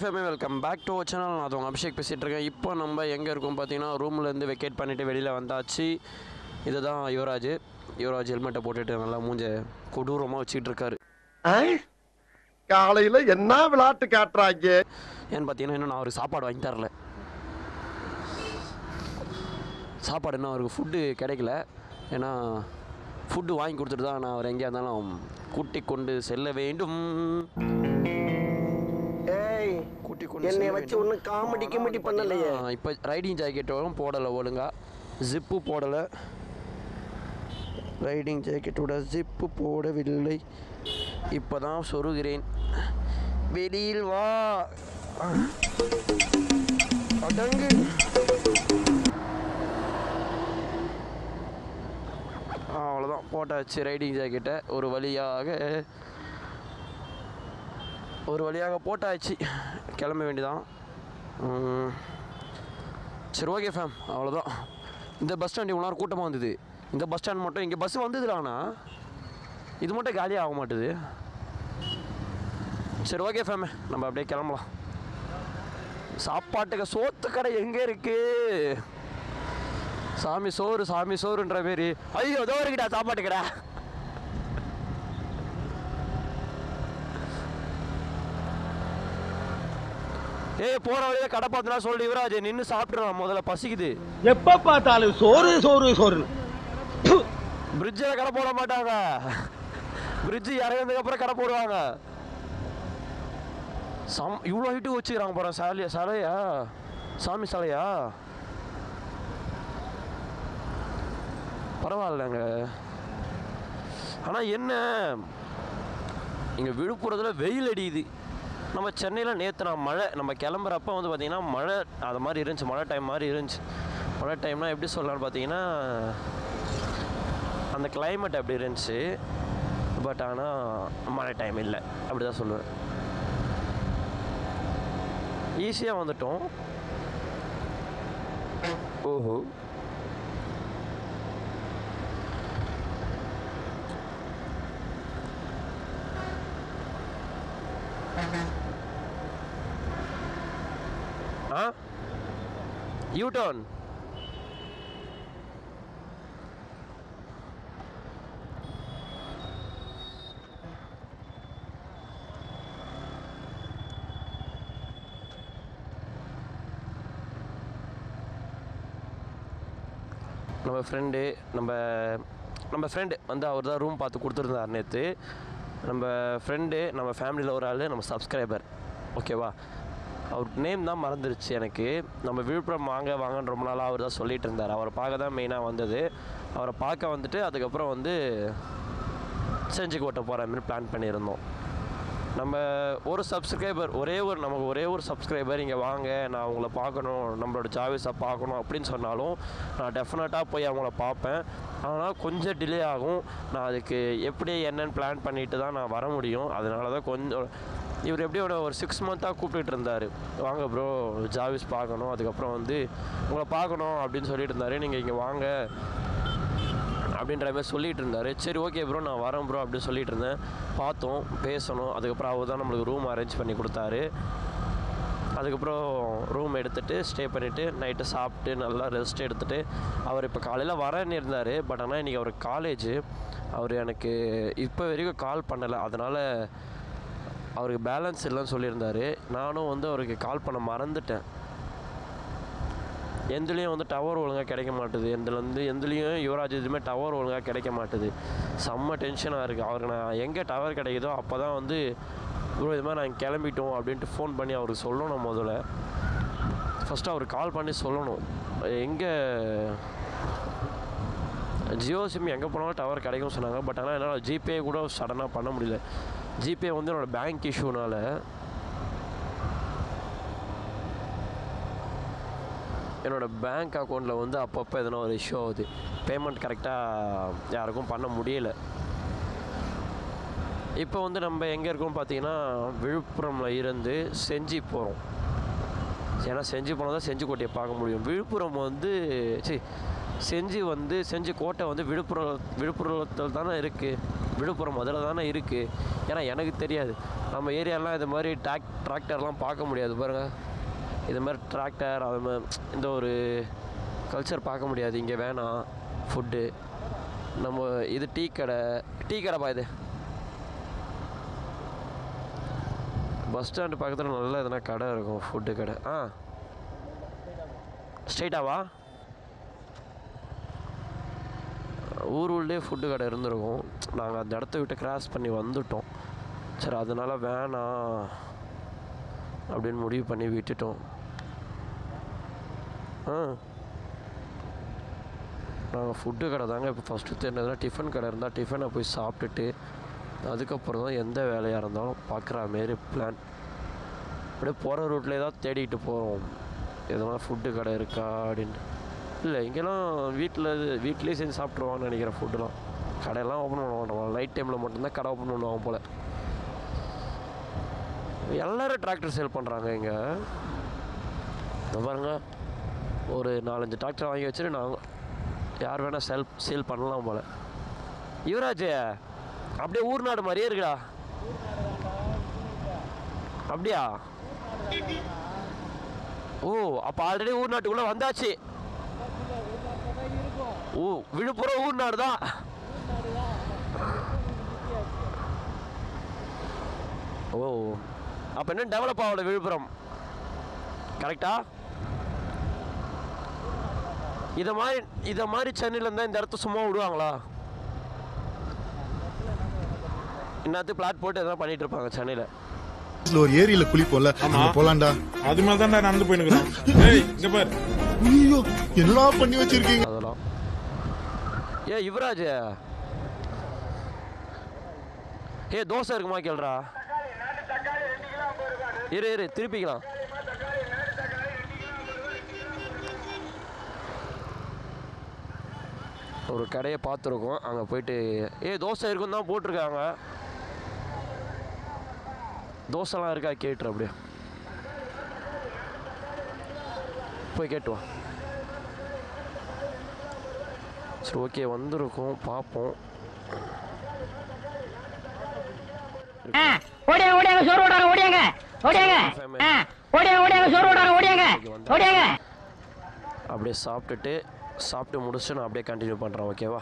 ஃபேமே welcome back to our channel. நான் உங்கள் அபிஷேக் பேசிகிட்டு இருக்கேன். இப்போ நம்ம எங்கே இருக்கோம் பார்த்தீங்கன்னா, ரூம்லேருந்து வெக்கேட் பண்ணிவிட்டு வெளியில் வந்தாச்சு. இதுதான் யுவராஜ். ஹெல்மெட்டை போட்டுட்டு நல்லா மூஞ்ச கொடூரமாக வச்சுக்கிட்டு இருக்காரு. காலையில் என்ன விளையாட்டு காட்டுறாங்க ஏன்னு பார்த்தீங்கன்னா, இன்னும் நான் அவருக்கு சாப்பாடு வாங்கி தரல. சாப்பாடு இன்னும் அவருக்கு ஃபுட்டு கிடைக்கல. ஏன்னா ஃபுட்டு வாங்கி கொடுத்துட்டு தான் நான் அவர் எங்கேயா இருந்தாலும் கூட்டி கொண்டு செல்ல வேண்டும். என்னை வச்சு ஒன்றும் காமெடி கிமெடி பண்ணலையே. இப்போ ரைடிங் ஜாக்கெட்டும் போடலை, ஒழுங்கா ஜிப்பு போடலை. ரைடிங் ஜாக்கெட்டோட ஜிப்பு போடவில்லை. இப்போ தான் சொருகிறேன். வெளியில் வா, அடங்கு. அவ்வளோதான், போட்டாச்சு ரைடிங் ஜாக்கெட்டை. ஒரு வழியாக போட்டாச்சு. கிளம்ப வேண்டியதான். சரி, ஓகே ஃபேம், அவ்வளோதான். இந்த பஸ் ஸ்டாண்ட் இவ்வளோ நேரம் கூட்டமாக வந்தது. இந்த பஸ் ஸ்டாண்ட் மட்டும் இங்கே பஸ் வந்ததுலாண்ணா, இது மட்டும் காலியாக ஆக மாட்டுது. சரி, ஓகே ஃபேமே, நம்ம அப்படியே கிளம்பலாம். சாப்பாட்டுக்கு சோத்து கடை எங்கே இருக்கு? சாமி சோறுன்ற மாரி. ஐயோ, அதோ இருக்குடா சாப்பாட்டு கடை. போற வழியில கடை பார்த்தா சொல்லி யுவராஜ் நின்று சாப்பிட்டுறான். முதல்ல பசிக்குது. எப்ப பார்த்தாலும் சோறு. பிரிட்ஜில் கடை போட மாட்டாங்க. பிரிட்ஜு இறங்கினதுக்கு அப்புறம் கடை போடுவாங்க. இவ்வளோ ஹைட்டு வச்சுக்கிறாங்க போகிறேன். சிலையா சாமி சிலையா? பரவாயில்லங்க. ஆனால் என்ன, இங்கே விழுப்புரத்தில் வெயில் அடியுது. நம்ம சென்னையில் நேற்று மழை, நம்ம கிளம்புறப்ப வந்து பார்த்திங்கன்னா மழை அது மாதிரி இருந்துச்சு. மழை டைம் மாதிரி இருந்துச்சு. மழை டைம்னால் எப்படி சொல்லலாம்னு பார்த்தீங்கன்னா, அந்த கிளைமேட் அப்படி இருந்துச்சு. பட் ஆனால் மழை டைம் இல்லை, அப்படி தான் சொல்லுவேன். ஈஸியாக வந்துட்டோம். ஓஹோ, யூ-டர்ன். நம்ம ஃப்ரெண்டு வந்து அவர் தான் ரூம் பார்த்து கொடுத்துருந்தார் நேற்று. நம்ம ஃப்ரெண்டு, நம்ம ஃபேமிலியில் ஒரு ஆள், நம்ம சப்ஸ்கிரைபர், ஓகேவா? அவர் நேம் தான் மறந்துருச்சு எனக்கு. நம்ம விழுப்புரம் வாங்கன்னு ரொம்ப நாளாக அவர் தான் சொல்லிகிட்டு இருந்தார். அவரை பார்க்க தான் மெயினாக வந்தது. அவரை பார்க்க வந்துட்டு அதுக்கப்புறம் வந்து செஞ்சுக்கோட்டை போகிற மாதிரி பிளான் பண்ணியிருந்தோம். நம்ம ஒரு சப்ஸ்கிரைபர், நமக்கு ஒரே ஒரு சப்ஸ்கிரைபர் இங்கே வாங்க, நான் அவங்கள பார்க்கணும், நம்மளோட ஜாவிஸை பார்க்கணும் அப்படின்னு சொன்னாலும் நான் டெஃபினட்டாக போய் அவங்கள பார்ப்பேன். ஆனால் கொஞ்சம் டிலே ஆகும். நான் அதுக்கு எப்படி என்னென்னு பிளான் பண்ணிட்டு தான் நான் வர முடியும். அதனால தான் கொஞ்சம் இவர் எப்படி ஒரு 6 மந்த்தாக கூப்பிட்டுட்டு இருந்தார், வாங்க ப்ரோ ஜாவிஸ் பார்க்கணும், அதுக்கப்புறம் வந்து உங்களை பார்க்கணும் அப்படின்னு சொல்லிட்டு இருந்தார். நீங்கள் இங்கே வாங்க அப்படின்ற மாதிரி சொல்லிகிட்டு இருந்தார். சரி, ஓகே ப்ரோ, நான் வரேன் ப்ரோ அப்படின்னு சொல்லிட்டு இருந்தேன். பார்த்தோம், பேசணும். அதுக்கப்புறம் அவர் தான் நம்மளுக்கு ரூம் அரேஞ்ச் பண்ணி கொடுத்தாரு. அதுக்கப்புறம் ரூம் எடுத்துகிட்டு ஸ்டே பண்ணிவிட்டு நைட்டு சாப்பிட்டு நல்லா ரெஸ்ட் எடுத்துகிட்டு அவர் இப்போ காலையில் வரேன்னு இருந்தார். பட் ஆனால் இன்றைக்கி அவர் காலேஜு, அவர் எனக்கு இப்போ வரைக்கும் கால் பண்ணலை. அதனால் அவருக்கு பேலன்ஸ் இல்லைன்னு சொல்லியிருந்தார். நானும் வந்து அவருக்கு கால் பண்ண மறந்துட்டேன். எந்துலேயும் வந்து டவர் ஒழுங்காக கிடைக்க மாட்டுது. எந்துலேயும் யுவராஜ் எதுவுமே டவர் ஒழுங்காக கிடைக்க மாட்டுது. செம்ம டென்ஷனாக இருக்குது. அவருக்கு நான் எங்கே டவர் கிடைக்குதோ அப்போ தான் வந்து ப்ரோ இது மாதிரி நாங்கள் கிளம்பிட்டோம் அப்படின்ட்டு ஃபோன் பண்ணி அவருக்கு சொல்லணும். முதல்ல ஃபஸ்ட்டு அவருக்கு கால் பண்ணி சொல்லணும், எங்கே ஜியோ சிம் எங்கே போனாலும் டவர் கிடைக்கும்னு சொன்னாங்க. பட் ஆனால் என்னால் ஜிபே கூட சடனாக பண்ண முடியல. ஜிபே வந்து என்னோடய பேங்க் இஷ்யூனால் என்னோடய பேங்க் அக்கௌண்ட்டில் வந்து அப்பப்போ எதனா ஒரு இஷ்யூ ஆகுது. பேமெண்ட் கரெக்டாக யாருக்கும் பண்ண முடியலை. இப்போ வந்து நம்ம எங்கே இருக்கோம் பார்த்தீங்கன்னா, விழுப்புரமில் இருந்து செஞ்சி போகிறோம். ஏன்னா செஞ்சி போனால் தான் செஞ்சிக்கோட்டையை பார்க்க முடியும். விழுப்புரம் வந்து செஞ்சி கோட்டை வந்து விழுப்புரத்தில் தானே இருக்குது. விழுப்புரம் முதல்ல தானே இருக்குது. ஏன்னா எனக்கு தெரியாது. நம்ம ஏரியாலாம் இது மாதிரி டிராக்டர்லாம் பார்க்க முடியாது பாருங்கள். இது மாதிரி டிராக்டர் அது மாதிரி இந்த ஒரு கல்ச்சர் பார்க்க முடியாது. இங்கே வேணாம் ஃபுட்டு. நம்ம இது டீ கடைப்பா. இது பஸ் ஸ்டாண்டு பக்கத்தில் நல்லா எதனா கடை இருக்கும், ஃபுட்டு கடை. ஸ்ட்ரைட்டாவா ஊருள்ளே ஃபுட்டு கடை இருந்திருக்கும். நாங்கள் அந்த இடத்த விட்டு கிராஸ் பண்ணி வந்துட்டோம். சரி, அதனால் வேணாம் அப்படின்னு முடிவு பண்ணி விட்டுட்டோம். நாங்கள் ஃபுட்டு கடை தாங்க இப்போ ஃபஸ்ட்டு தெரிஞ்சதுனா டிஃபன் கடை இருந்தால் டிஃபனை போய் சாப்பிட்டுட்டு அதுக்கப்புறம் தான் எந்த வேலையாக இருந்தாலும் பார்க்குற மாரி பிளான். அப்படியே போகிற ரூட்லேயே தான் தேடிக்கிட்டு போகிறோம் எதனா ஃபுட்டு கடை இருக்கா அப்படின்ட்டு. இல்லை, இங்கெல்லாம் வீட்டிலே செஞ்சு சாப்பிட்ருவாங்கன்னு நினைக்கிறேன். ஃபுட்டுலாம் கடையெல்லாம் ஓப்பன் பண்ண மாட்டோம். நைட் டைமில் மட்டும்தான் கடை ஓப்பன் பண்ணுவாங்க போல். எல்லோரும் டிராக்டர் சேல் பண்ணுறாங்க இங்கே. பாருங்க, ஒரு 4-5 டிராக்டர் வாங்கி வச்சுட்டு நாங்கள் யார் வேணால் சேல் பண்ணலாம் போல். யுவராஜ் அப்படியே ஊர் நாடு மாதிரியே இருக்குடா. அப்படியா? ஓ, அப்போ ஆல்ரெடி ஊர் நாட்டுக்குள்ளே வந்தாச்சு. ஓ, விழுப்புரம் ஊர் நாடு தான். ஓ, அப்போ என்ன டெவலப் ஆகல விழுப்புரம்? கரெக்டா? இதை மாதிரி சென்னையில் இருந்தால் இந்த இடத்த சும்மா விடுவாங்களா? இன்னத்து பிளாட் போட்டு எதாவது பண்ணிட்டு இருப்பாங்க சென்னையில். ஒரு ஏரியில குளிப்போம்ல, போலாண்டா. அது மாதிரி தான் நடந்து போயினுக்கிறோம். இங்க பாரு, ஐயோ என்னடா பண்ணி வச்சிருக்கீங்க அதெல்லாம். யுவராஜ், தோசை இருக்குமா கேள்றா. இரு திருப்பிக்கலாம். ஒரு கடையை பார்த்துருக்கோம், அங்கே போயிட்டு தோசை இருக்குன்னு தான் போட்டிருக்காங்க. தோசைலாம் இருக்கா கேட்டுரு. அப்படியே போய் கேட்டுவான். சரி, ஓகே, வந்திருக்கோம், பார்ப்போம். அப்படியே சாப்பிட்டு முடிச்சுட்டு நான் அப்படியே கண்டினியூ பண்ணுறேன். ஓகேவா?